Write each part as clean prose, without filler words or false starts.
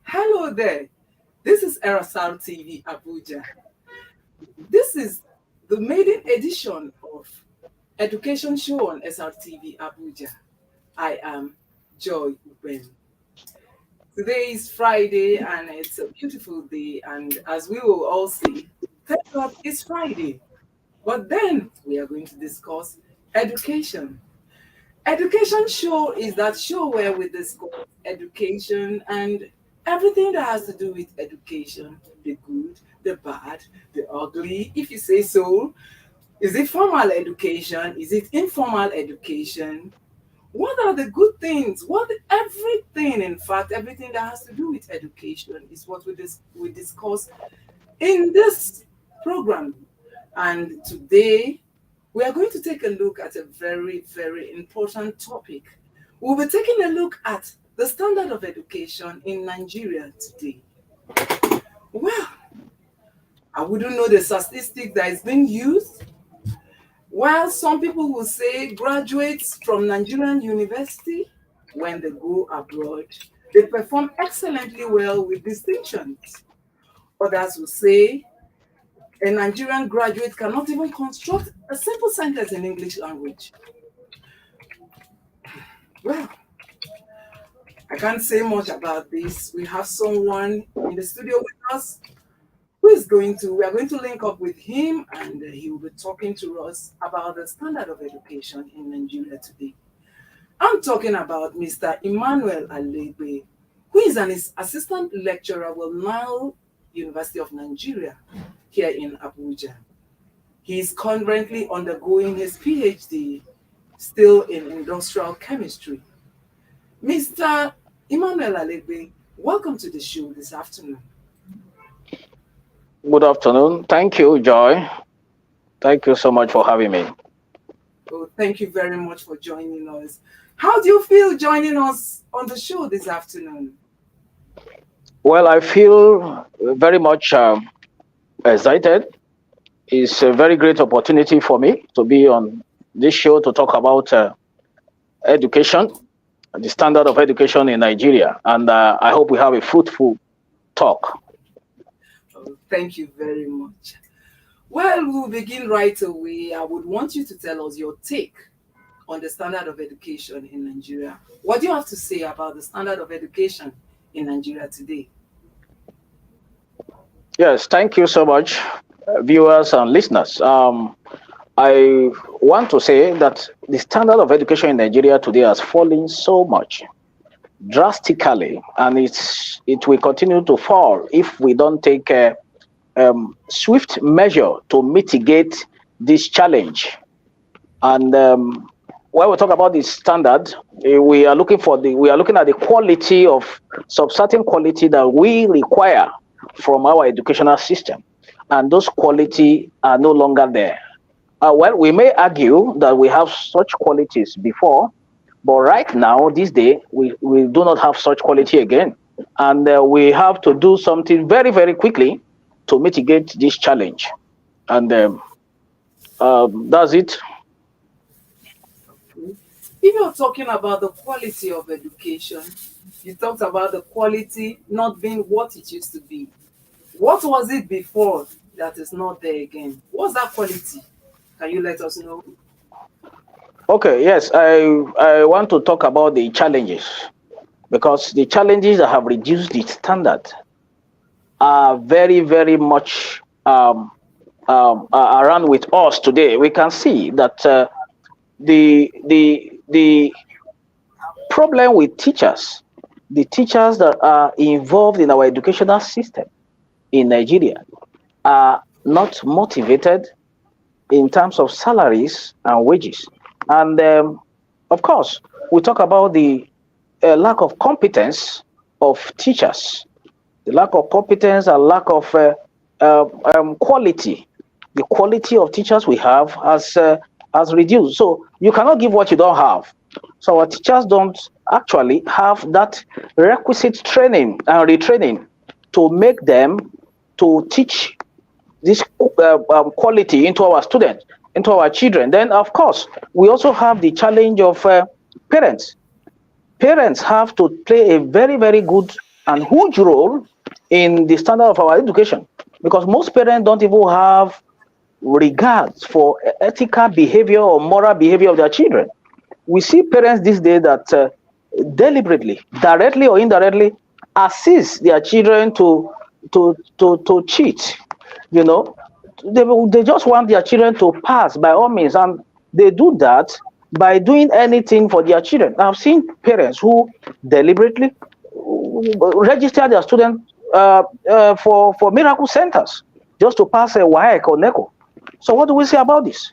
Hello there. This is srtv Abuja. This is the maiden edition of Education Show on srtv Abuja. I am Joy Uben. Today is Friday and it's a beautiful day, and as we will all see, thank God it's Friday. But then we are going to discuss education. Education show is that show where we discuss education and everything that has to do with education, the good, the bad, the ugly, if you say so. Is it formal education? Is it informal education? What are the good things? What everything, in fact, everything that has to do with education is what we discuss in this program. And today we are going to take a look at a very, very important topic. We'll be taking a look at the standard of education in Nigeria today. Well, I wouldn't know the statistic that is being used. While some people will say graduates from Nigerian university, when they go abroad, they perform excellently well with distinctions. Others will say a Nigerian graduate cannot even construct a simple sentence in English language. Well, I can't say much about this. We have someone in the studio with us we are going to link up with him, and he will be talking to us about the standard of education in Nigeria today. I'm talking about Mr. Emmanuel Alegbe, who is an assistant lecturer with Nile University of Nigeria here in Abuja. He is currently undergoing his PhD, still in industrial chemistry. Mr. Emmanuel Alegbe, welcome to the show this afternoon. Good afternoon. Thank you, Joy. Thank you so much for having me. Oh, thank you very much for joining us. How do you feel joining us on the show this afternoon? Well, I feel very much excited. It's a very great opportunity for me to be on this show to talk about education, the standard of education in Nigeria. And I hope we have a fruitful talk. Oh, thank you very much. Well, we'll begin right away. I would want you to tell us your take on the standard of education in Nigeria. What do you have to say about the standard of education in Nigeria today? Yes, thank you so much, viewers and listeners. I want to say that the standard of education in Nigeria today has fallen so much drastically, and it will continue to fall if we don't take a swift measure to mitigate this challenge. And when we talk about the standard, we are looking at the quality of some certain quality that we require from our educational system, and those quality are no longer there. Well, we may argue that we have such qualities before, but right now, this day, we do not have such quality again. And we have to do something very, very quickly to mitigate this challenge. And that's it. If you're talking about the quality of education, you talked about the quality not being what it used to be. What was it before that is not there again? What's that quality? Can you let us know? Okay, yes, I want to talk about the challenges because the challenges that have reduced the standard are very, very much around with us today. We can see that the problem with teachers, the teachers that are involved in our educational system in Nigeria, are not motivated in terms of salaries and wages. And of course, we talk about the lack of competence of teachers, the lack of competence and lack of quality. The quality of teachers we have has reduced. So you cannot give what you don't have. So our teachers don't actually have that requisite training and retraining to make them to teach this quality into our students, into our children. Then, of course, we also have the challenge of parents. Parents have to play a very, very good an huge role in the standard of our education, because most parents don't even have regards for ethical behavior or moral behavior of their children. We see parents these days that deliberately, directly or indirectly, assist their children to cheat. You know, they just want their children to pass by all means, and they do that by doing anything for their children. I've seen parents who deliberately register their students for miracle centers just to pass a WAEC or NECO. So what do we say about this?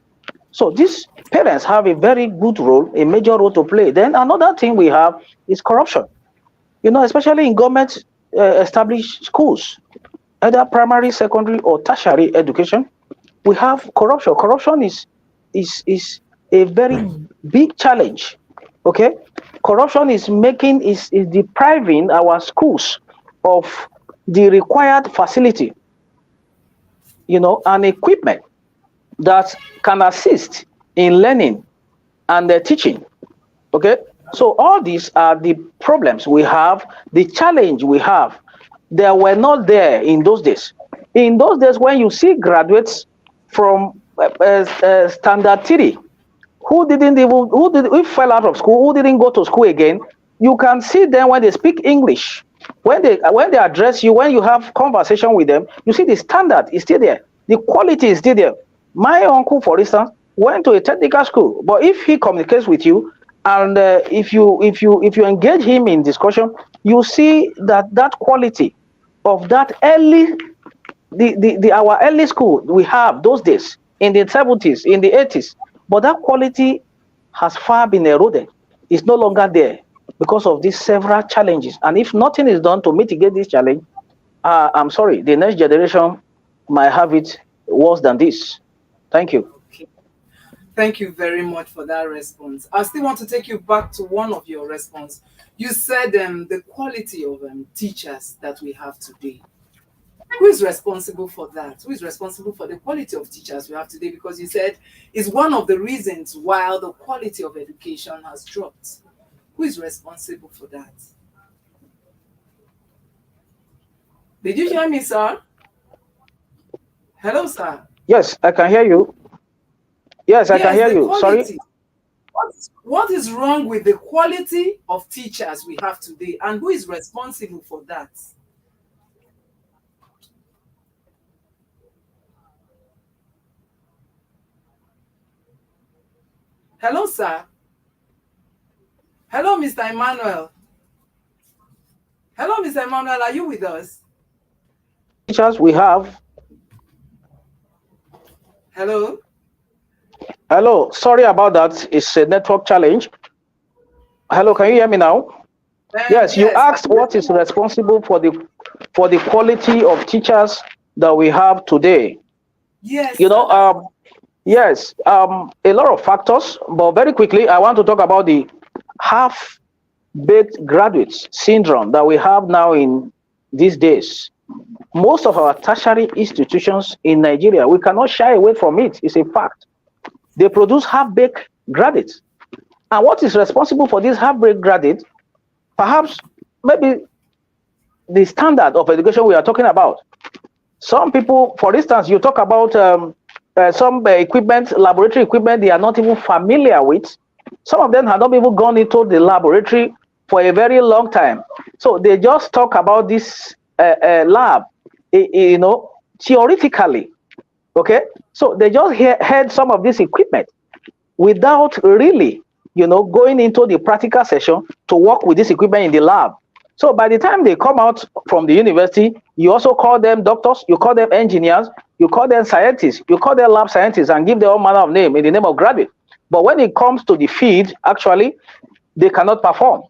So these parents have a very good role, a major role to play. Then another thing we have is corruption. Especially in government established schools, either primary, secondary, or tertiary education, we have corruption. Corruption is a very big challenge. Okay, corruption is depriving our schools of the required facility, and equipment that can assist in learning and teaching. Okay, so all these are the problems we have, the challenge we have. They were not there in those days. In those days, when you see graduates from standard 3 who fell out of school, who didn't go to school again, you can see them when they speak English, when they address you, when you have conversation with them, you see the standard is still there, the quality is still there. My uncle, for instance, went to a technical school, but if he communicates with you, and if you engage him in discussion, you see that quality of that early, our early school we have those days in the 70s, in the 80s, but that quality has far been eroded. It's no longer there because of these several challenges. And if nothing is done to mitigate this challenge, I'm sorry, the next generation might have it worse than this. Thank you. Okay. Thank you very much for that response. I still want to take you back to one of your responses. You said the quality of teachers that we have today. Who is responsible for that? Who is responsible for the quality of teachers we have today? Because you said it's one of the reasons why the quality of education has dropped. Who is responsible for that? Did you hear me, sir? Hello, sir. Yes, I can hear you. Yes, I can hear you. Quality. Sorry. What is wrong with the quality of teachers we have today, and who is responsible for that? Hello, sir. Hello, Mr. Emmanuel. Hello, Mr. Emmanuel. Are you with us? Teachers we have. Hello. Hello. Sorry about that. It's a network challenge. Hello. Can you hear me now? Yes. You asked what is responsible for the quality of teachers that we have today. Yes. Yes. A lot of factors, but very quickly, I want to talk about the half-baked graduates syndrome that we have now in these days. Most of our tertiary institutions in Nigeria, we cannot shy away from it. It's a fact. They produce half-baked graduates. And what is responsible for these half-baked graduates? Perhaps, maybe the standard of education we are talking about. Some people, for instance, you talk about some equipment, laboratory equipment, they are not even familiar with. Some of them have not even gone into the laboratory for a very long time. So they just talk about this lab, theoretically. Okay, so they just heard some of this equipment without really, going into the practical session to work with this equipment in the lab. So by the time they come out from the university, you also call them doctors, you call them engineers, you call them scientists, you call them lab scientists, and give them all manner of name in the name of graduate. But when it comes to the field, actually, they cannot perform.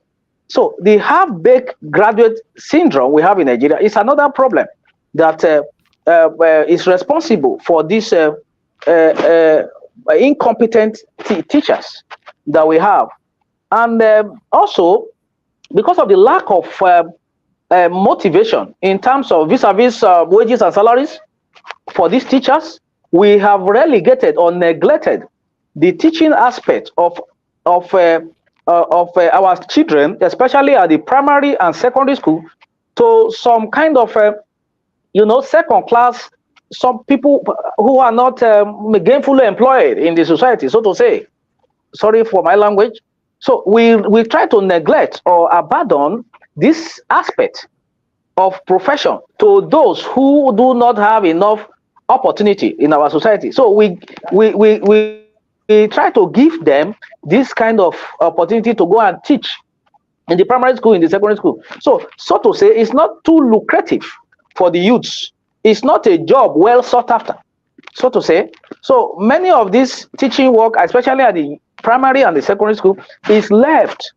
So the half-baked graduate syndrome we have in Nigeria is another problem that is responsible for these incompetent teachers that we have. And also, because of the lack of motivation in terms of vis-a-vis wages and salaries for these teachers, we have relegated or neglected the teaching aspect of our children, especially at the primary and secondary school, to some kind of second class, some people who are not gainfully employed in the society, so to say. Sorry for my language. So we try to neglect or abandon this aspect of profession to those who do not have enough opportunity in our society. So we try to give them this kind of opportunity to go and teach in the primary school, in the secondary school. So to say, it's not too lucrative for the youths. It's not a job well sought after, so to say. So many of this teaching work, especially at the primary and the secondary school, is left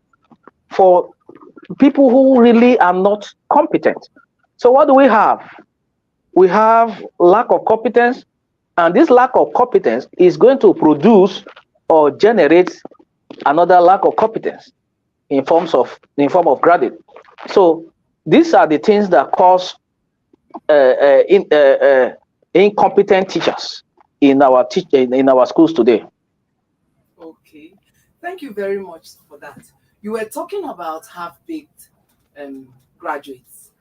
for people who really are not competent. So what do we have? We have lack of competence, and this lack of competence is going to produce or generate another lack of competence in form of graduate. So these are the things that cause incompetent teachers in our in our schools today. Okay. Thank you very much for that. You were talking about half-baked graduates.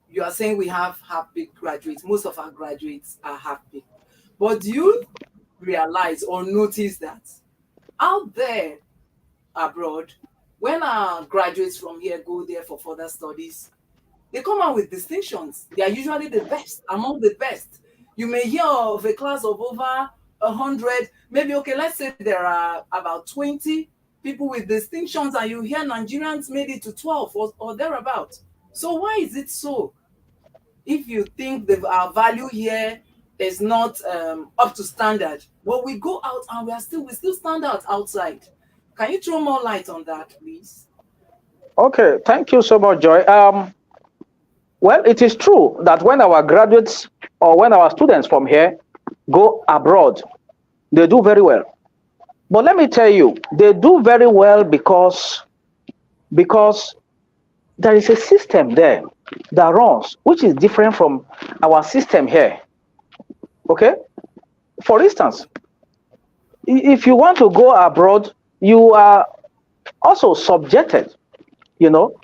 You are saying we have half-baked graduates. Most of our graduates are half-baked. But do you realize or notice that out there abroad, when our graduates from here go there for further studies, they come out with distinctions. They are usually the best, among the best. You may hear of a class of over 100, maybe, okay, let's say there are about 20 people with distinctions, and you hear Nigerians made it to 12 or thereabout. So why is it so? If you think our value here is not up to standard, well, we go out and we still stand out outside. Can you throw more light on that, please? Okay, thank you so much, Joy. Well, it is true that when our graduates or when our students from here go abroad, they do very well. But let me tell you, they do very well because there is a system there that runs, which is different from our system here. Okay? For instance, if you want to go abroad, you are also subjected, you know,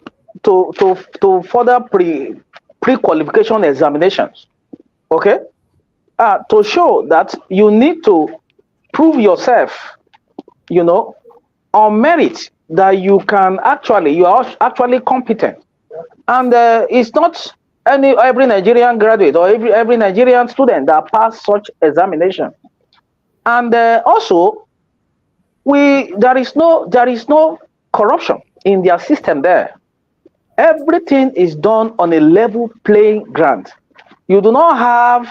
to further pre-qualification examinations. Okay? To show that you need to prove yourself, you know, on merit that you are actually competent. And it's not every Nigerian graduate or every Nigerian student that pass such examination. And also, there is no corruption in their system there. Everything is done on a level playing ground. You do not have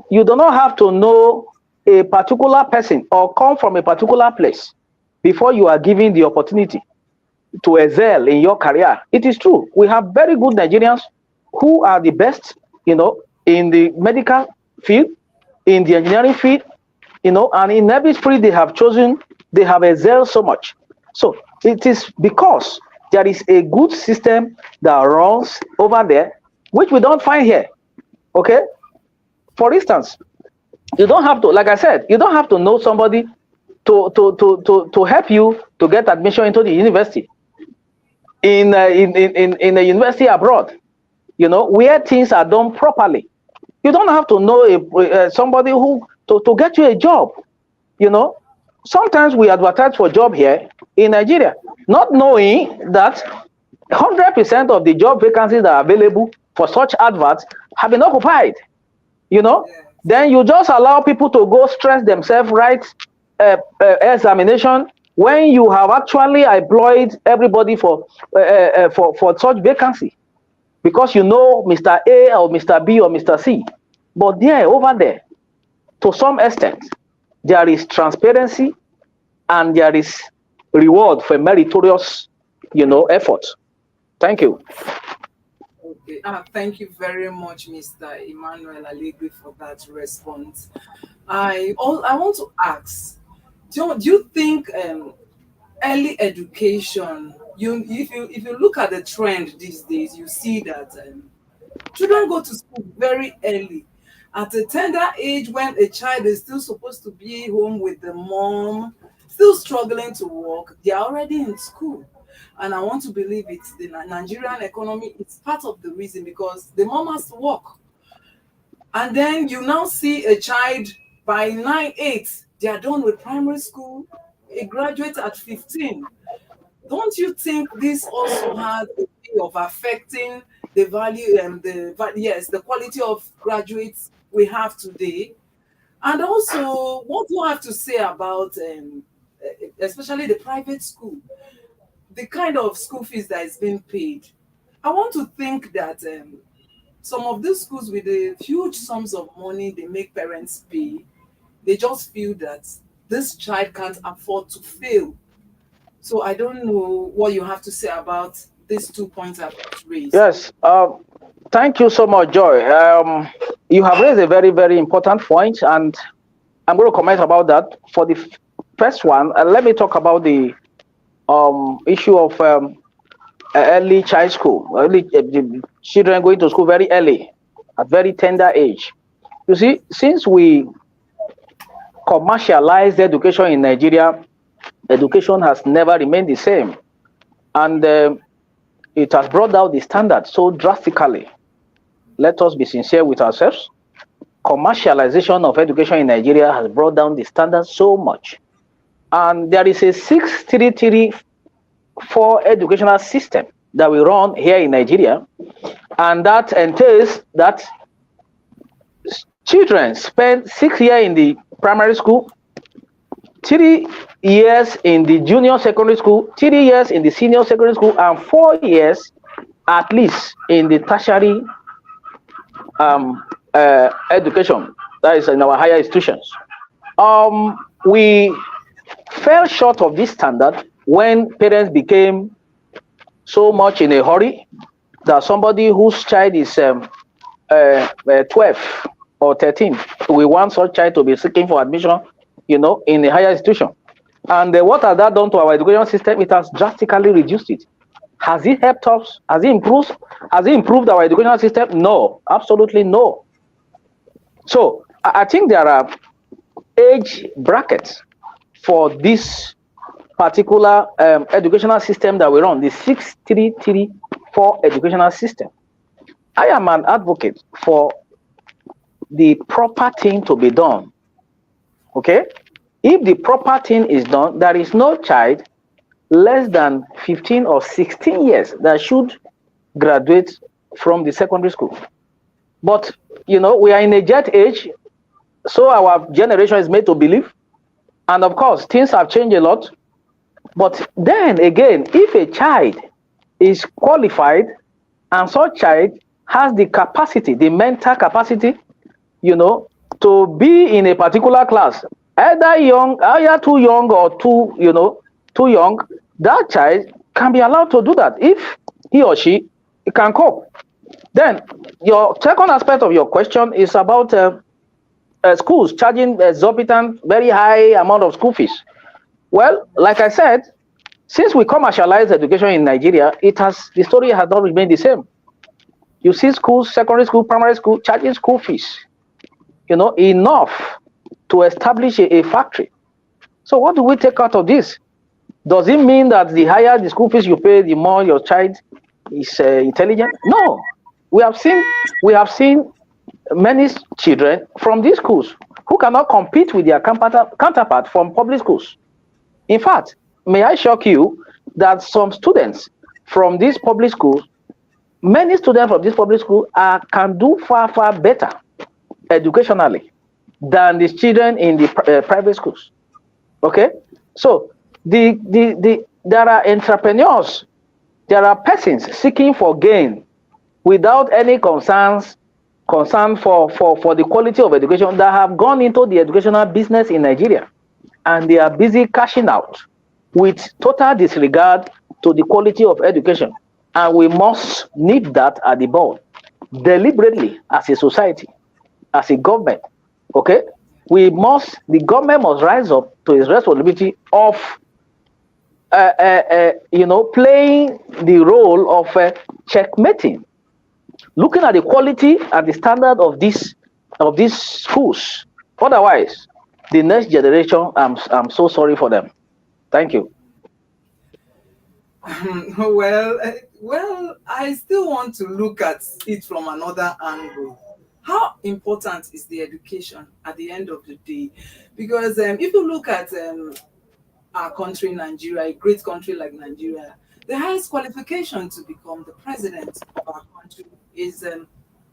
you do not have to know a particular person or come from a particular place before you are given the opportunity to excel in your career. It is true. We have very good Nigerians who are the best, in the medical field, in the engineering field, and in every field they have chosen, they have excelled so much. So it is because there is a good system that runs over there, which we don't find here. Okay? For instance, you don't have to, like I said, you don't have to know somebody to help you to get admission into the university in a university abroad, where things are done properly. You don't have to know somebody who to get you a job. You know, sometimes we advertise for job here in Nigeria, not knowing that 100% of the job vacancies that are available for such adverts have been occupied. You know, Yes. then you just allow people to go stress themselves, write examination when you have actually employed everybody for such vacancy, because you know Mr. A or Mr. B or Mr. C. But there, over there, to some extent, there is transparency and there is reward for meritorious, effort. Thank you. Okay. Thank you very much, Mr. Emmanuel Allegri, for that response. I want to ask, do you think early education, if you look at the trend these days, you see that children go to school very early. At a tender age, when a child is still supposed to be home with the mom, still struggling to walk, they are already in school. And I want to believe it's the Nigerian economy. It's part of the reason because the mom has to work. And then you now see a child by 9, 8, they are done with primary school, a graduate at 15. Don't you think this also has a way of affecting the value and yes, the quality of graduates we have today? And also, what do you have to say about especially the private school, the kind of school fees that is being paid? I want to think that some of these schools with the huge sums of money they make parents pay, they just feel that this child can't afford to fail. So I don't know what you have to say about these 2 points I've raised. Yes. Thank you so much, Joy. You have raised a very, very important point, and I'm going to comment about that. For the first one, let me talk about the issue of early child school, early the children going to school very early, at very tender age. You see, since we commercialized education in Nigeria, education has never remained the same, and it has brought down the standard so drastically. Let us be sincere with ourselves. Commercialization of education in Nigeria has brought down the standard so much, and there is a 6334 educational system that we run here in Nigeria, and that entails that children spend 6 years in the primary school, 3 years in the junior secondary school, 3 years in the senior secondary school, and 4 years at least in the tertiary education, that is in our higher institutions. We fell short of this standard when parents became so much in a hurry that somebody whose child is 12 or 13, we want such child to be seeking for admission, in a higher institution. And what has that done to our education system? It has drastically reduced it. Has it helped us? Has it improved? Has it improved our educational system? No, absolutely no. So I think there are age brackets for this particular educational system that we run, the 6334 educational system. I am an advocate for the proper thing to be done. Okay? If the proper thing is done, there is no child less than 15 or 16 years that should graduate from the secondary school. But, we are in a jet age, so our generation is made to believe. And of course, things have changed a lot. But then again, if a child is qualified and such child has the capacity, the mental capacity, to be in a particular class, either too young or too young, that child can be allowed to do that if he or she can cope. Then your second aspect of your question is about schools charging exorbitant, very high amount of school fees. Well, like I said, since we commercialize education in Nigeria, the story has not remained the same. You see schools, secondary school, primary school, charging school fees, enough to establish a factory. So what do we take out of this? Does it mean that the higher the school fees you pay, the more your child is intelligent? No. We have seen many children from these schools who cannot compete with their counterpart from public schools. In fact, may I shock you that some students from these public schools, many students from this public school can do far, far better educationally than the children in the private schools. Okay? So there are entrepreneurs, there are persons seeking for gain without any concern for the quality of education that have gone into the educational business in Nigeria, and they are busy cashing out with total disregard to the quality of education. And we must nip that at the bud deliberately as a society, as a government. Okay? The government must rise up to its responsibility of playing the role of checkmating, looking at the quality and the standard of these schools. Otherwise, the next generation, I'm so sorry for them. Thank you. Well, I still want to look at it from another angle. How important is the education at the end of the day? Because if you look at our country, Nigeria, a great country like Nigeria, the highest qualification to become the president of our country is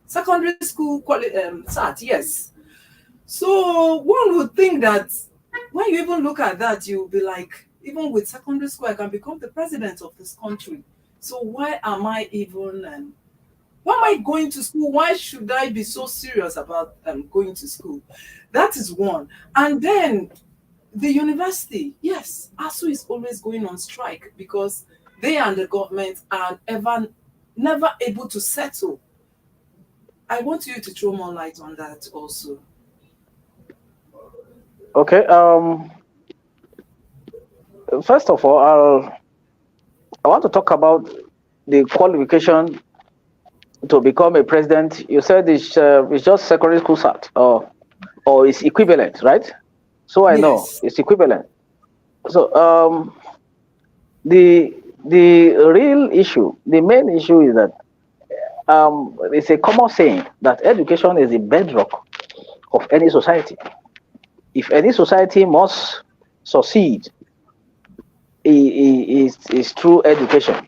secondary school cert, yes. So one would think that when you even look at that, you'll be like, even with secondary school, I can become the president of this country. So why am I going to school? Why should I be so serious about going to school? That is one. And then the university, yes, ASU is always going on strike because they and the government are ever never able to settle. I want you to throw more light on that also. Okay. First of all, I want to talk about the qualification to become a president. You said it's just secondary school cert, or it's equivalent, right? So I know Yes. it's equivalent. So the real issue, the main issue is that it's a common saying that education is the bedrock of any society. If any society must succeed, is through education.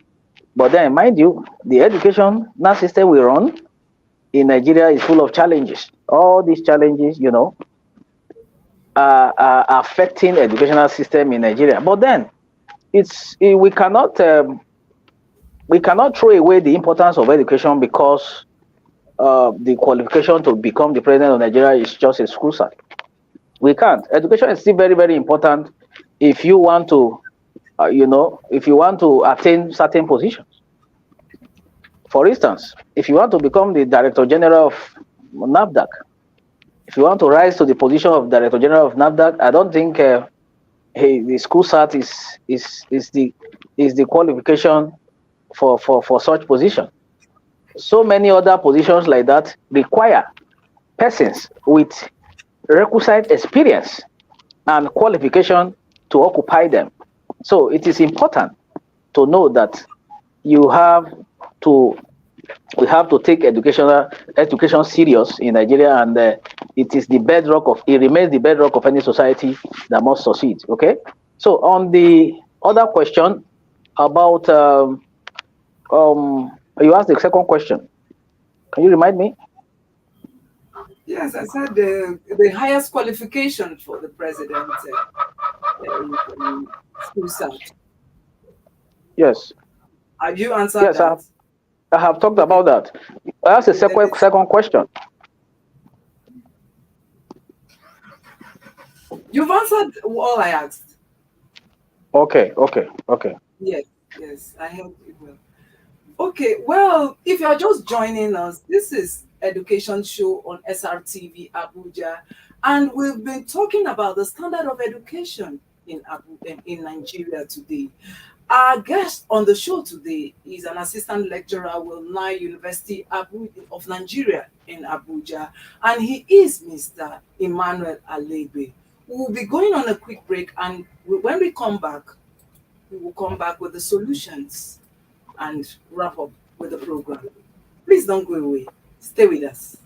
But then, mind you, the education now system we run in Nigeria is full of challenges. All these challenges, are affecting educational system in Nigeria. But then, we cannot throw away the importance of education because the qualification to become the president of Nigeria is just a school cert. We can't. Education is still very, very important if you want to, if you want to attain certain positions. For instance, if you want to become the director general of NAFDAC, if you want to rise to the position of director general of NAFDAC, I don't think the school cert is the qualification for such position. So many other positions like that require persons with requisite experience and qualification to occupy them. So it is important to know that you have to we have to take education serious in Nigeria, and it remains the bedrock of any society that must succeed. Okay, so on the other question about you asked the second question. Can you remind me? Yes, I said the highest qualification for the president is school cert. Yes, Have you answered yes, that? I have talked Okay. about that. I asked the Okay, then second question. you've answered all I asked. Okay, okay, okay. Yes, yes, I heard it well. Okay, well, if you're just joining us, this is Education Show on SRTV Abuja, and we've been talking about the standard of education in Nigeria today. Our guest on the show today is an assistant lecturer with Nile University of Nigeria in Abuja, and he is Mr. Emmanuel Alebe. We'll be going on a quick break, and when we come back, we will come back with the solutions and wrap up with the program. Please don't go away. Stay with us.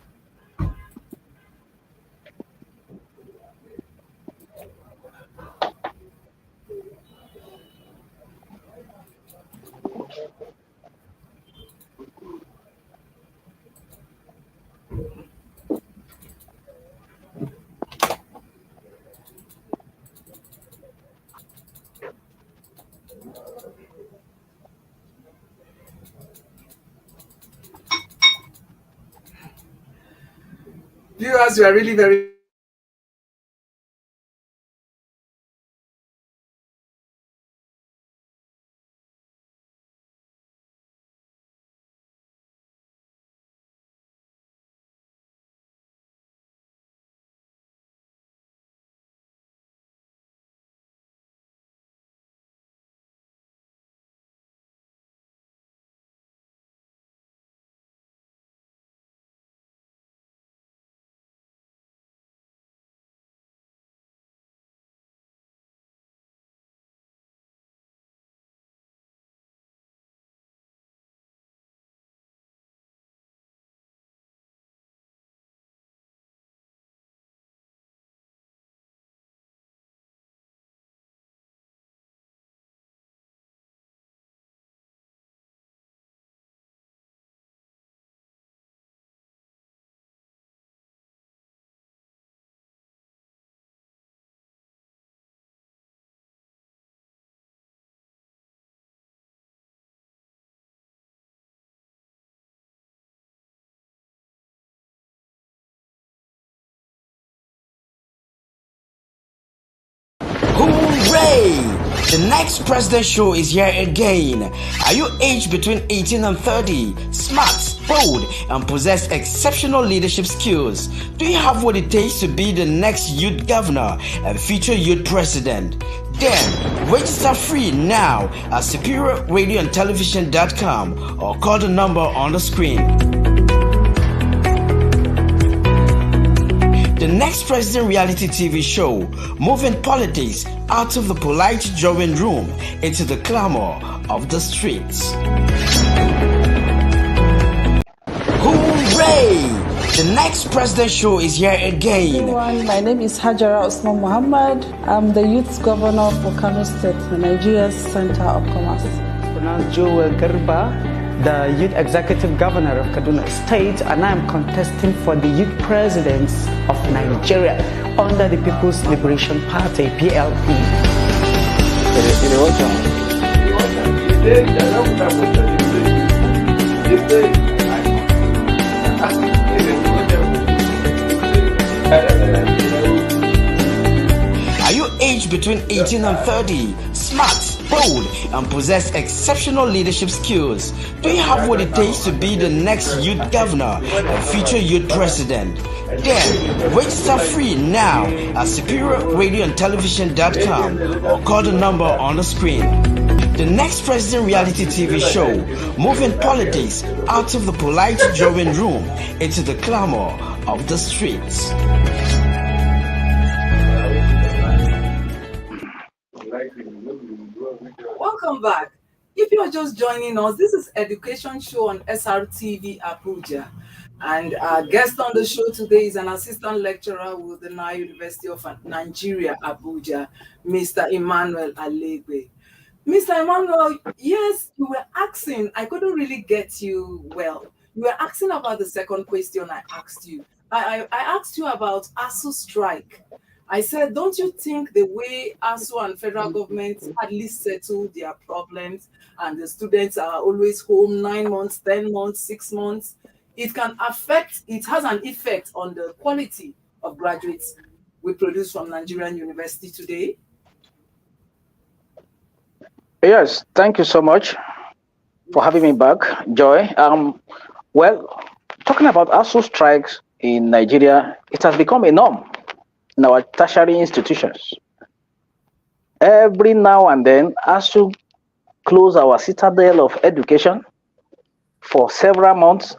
Viewers, we are really very Hooray! The next President Show is here again. Are you aged between 18 and 30, smart, bold, and possess exceptional leadership skills? Do you have what it takes to be the next youth governor and future youth president? Then register free now at superiorradioandtelevision.com or call the number on the screen. The Next President reality TV show, moving politics out of the polite drawing room into the clamor of the streets. Hooray! The Next President Show is here again. Everyone, my name is Hajara Osman Muhammad. I'm the Youth Governor for Kano State, Nigeria's Center of Commerce. Pronounced Joel Garba, the Youth Executive Governor of Kaduna State, and I am contesting for the Youth President of Nigeria under the People's Liberation Party, PLP. Are you aged between 18 and 30, smart, bold, and possess exceptional leadership skills? Do you have what it takes to be the next youth governor and future youth president? Then register free now at superiorradioandtelevision.com or call the number on the screen. The Next President reality TV show, moving politics out of the polite drawing room into the clamor of the streets. Welcome back. If you're just joining us, this is Education Show on srtv Abuja. And our guest on the show today is an assistant lecturer with the Nile University of Nigeria, Abuja, Mr. Emmanuel Alegbe. Mr. Emmanuel, yes, you were asking, I couldn't really get you well. You were asking about the second question I asked you. I asked you about ASU strike. I said, don't you think the way ASU and federal government at least settle their problems and the students are always home 9 months, 10 months, 6 months, it has an effect on the quality of graduates we produce from Nigerian University today? Yes, thank you so much for having me back, Joy. Well, talking about ASU strikes in Nigeria, it has become a norm in our tertiary institutions. Every now and then, ASU close our citadel of education for several months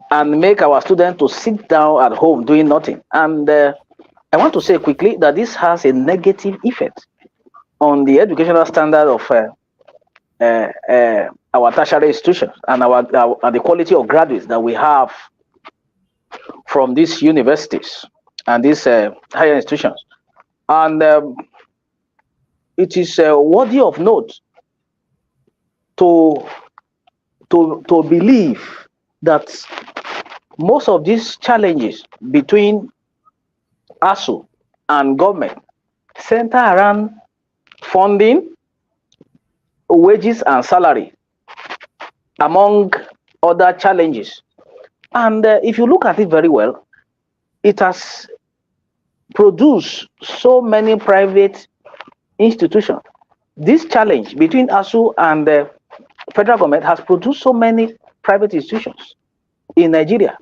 and make our students to sit down at home doing nothing. And I want to say quickly that this has a negative effect on the educational standard of our tertiary institutions and the quality of graduates that we have from these universities and these higher institutions. And it is worthy of note to believe that most of these challenges between ASU and government center around funding, wages and salary, among other challenges. And if you look at it very well, it has produced so many private institutions. This challenge between ASU and the federal government has produced so many private institutions in Nigeria,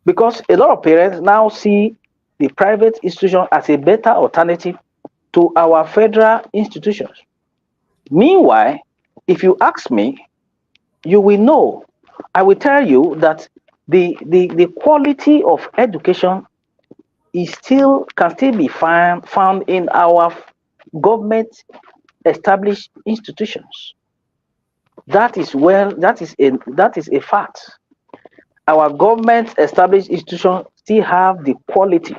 because a lot of parents now see the private institution as a better alternative to our federal institutions. Meanwhile, if you ask me, you will know, I will tell you that the quality of education can still be found in our government established institutions. That is a fact. Our government established institutions still have the quality,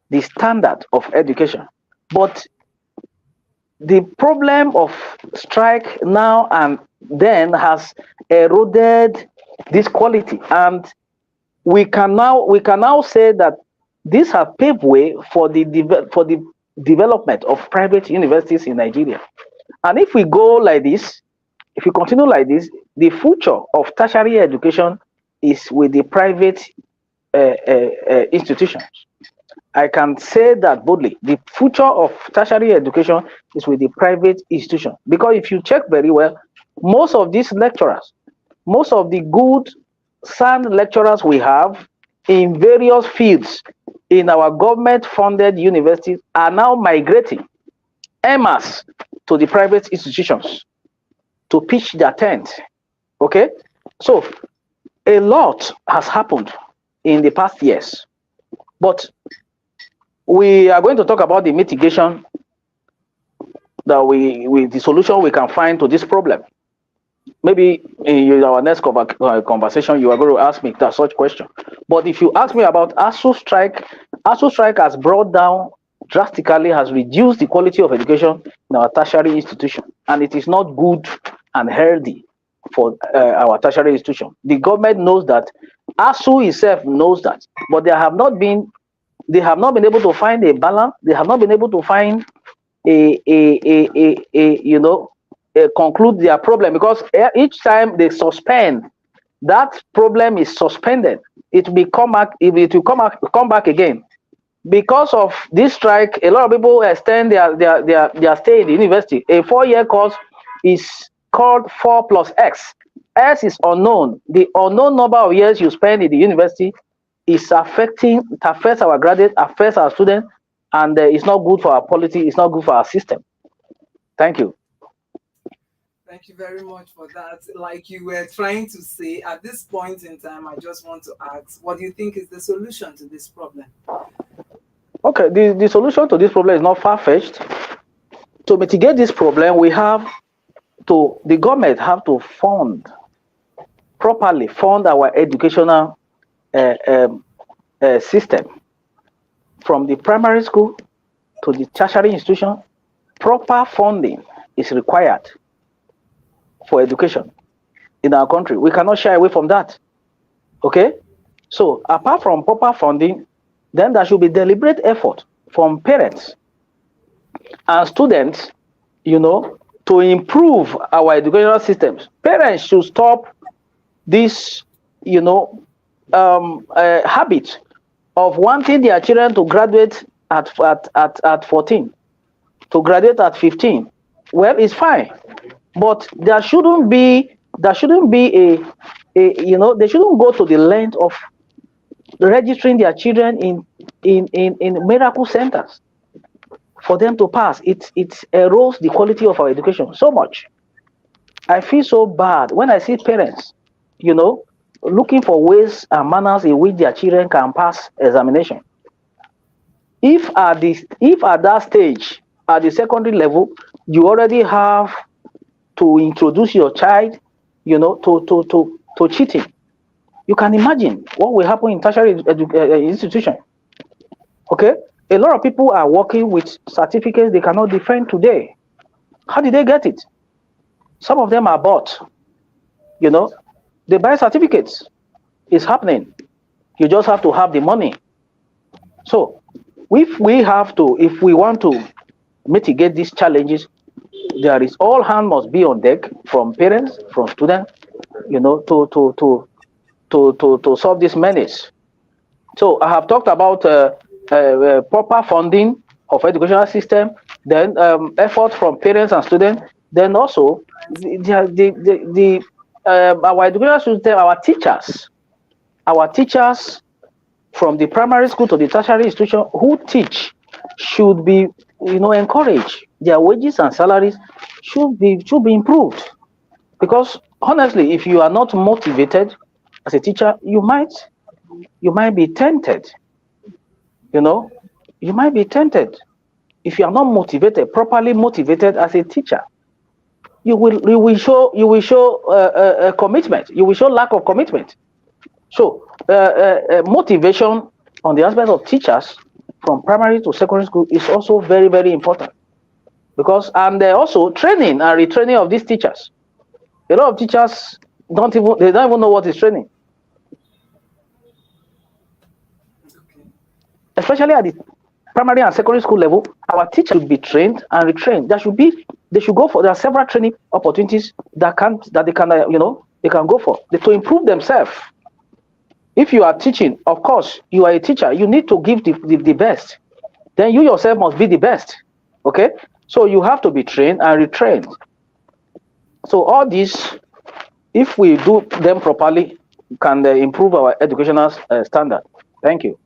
the standard of education. But the problem of strike now and then has eroded this quality, and we can now say that this has paved way for the development of private universities in Nigeria. And if we go like this, if we continue like this, the future of tertiary education is with the private institutions. I can say that boldly. The future of tertiary education is with the private institution. Because if you check very well, most of these lecturers, most of the good, sound lecturers we have in various fields in our government-funded universities are now migrating en masse to the private institutions to pitch their tent. Okay? So, a lot has happened in the past years. But we are going to talk about the mitigation that the solution we can find to this problem. Maybe in our next conversation, you are going to ask me that such question. But if you ask me about ASU strike has brought down drastically, has reduced the quality of education in our tertiary institution, and it is not good and healthy for our tertiary institution. The government knows that. ASU itself knows that, but they have not been able to find a balance. They have not been able to find conclude their problem, because each time they suspend, that problem is suspended. It will come back again. Because of this strike, a lot of people extend their stay in the university. A 4-year course is called 4 plus X. X is unknown. The unknown number of years you spend in the university is affects our graduates, affects our students, and it's not good for our polity, it's not good for our system. Thank you. Thank you very much for that. Like you were trying to say, at this point in time, I just want to ask, what do you think is the solution to this problem? Okay, the solution to this problem is not far-fetched. To mitigate this problem, the government have to properly fund our educational system. From the primary school to the tertiary institution, proper funding is required for education in our country. We cannot shy away from that. Okay? So, apart from proper funding, then there should be deliberate effort from parents and students, to improve our educational systems. Parents should stop this, habit of wanting their children to graduate at 14, to graduate at 15. Well, it's fine, but there shouldn't be they shouldn't go to the length of registering their children in miracle centers for them to pass. It erodes the quality of our education so much. I feel so bad when I see parents, looking for ways and manners in which their children can pass examination. If at that stage, at the secondary level, you already have to introduce your child, to cheating, you can imagine what will happen in tertiary institution. Okay, a lot of people are working with certificates they cannot defend today. How did they get it? Some of them are bought. They buy certificates. It's happening. You just have to have the money. So, if we want to mitigate these challenges, there is all hands must be on deck, from parents, from students, to solve this menace. So I have talked about proper funding of educational system, then effort from parents and students, then also our educational system, our teachers from the primary school to the tertiary institution who teach should be encouraged. Their wages and salaries should be improved, because honestly, if you are not motivated as a teacher, you might be tempted. You might be tempted. If you are not motivated, properly motivated as a teacher, you will show a commitment. You will show lack of commitment. So motivation on the aspect of teachers from primary to secondary school is also very, very important, and also training and retraining of these teachers. A lot of teachers don't even know what is training. Especially at the primary and secondary school level, our teachers should be trained and retrained. They should go for. There are several training opportunities that they can go for to improve themselves. If you are teaching, of course, you are a teacher. You need to give the best. Then you yourself must be the best. Okay? So you have to be trained and retrained. So all these, if we do them properly, can improve our educational standard. Thank you.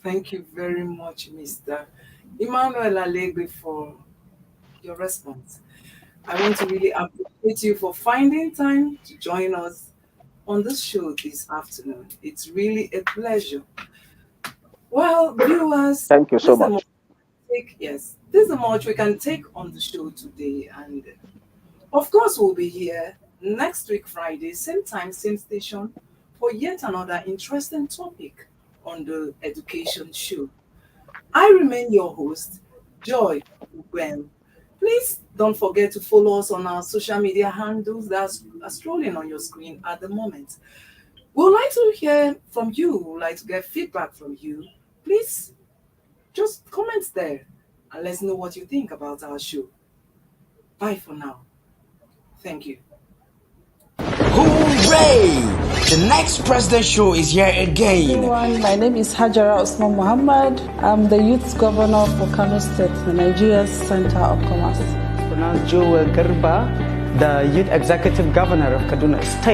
Thank you very much, Mr. Emmanuel Alegbe, for your response. I want to really appreciate you for finding time to join us on this show this afternoon. It's really a pleasure. Well, viewers, Thank you so much. this is much we can take on the show today. And of course, we'll be here next week, Friday, same time, same station, for yet another interesting topic on the education show. I remain your host, Joy Ugwen. Please don't forget to follow us on our social media handles that are scrolling on your screen at the moment. We would like to hear from you, we would like to get feedback from you. Please just comment there and let us know what you think about our show. Bye for now. Thank you. Hooray! The next President Show is here again. Everyone, my name is Hajara Usman Muhammad. I'm the Youth Governor for Kano State, Nigeria's Center of Commerce. Pronounced Joel Garba, the Youth Executive Governor of Kaduna State.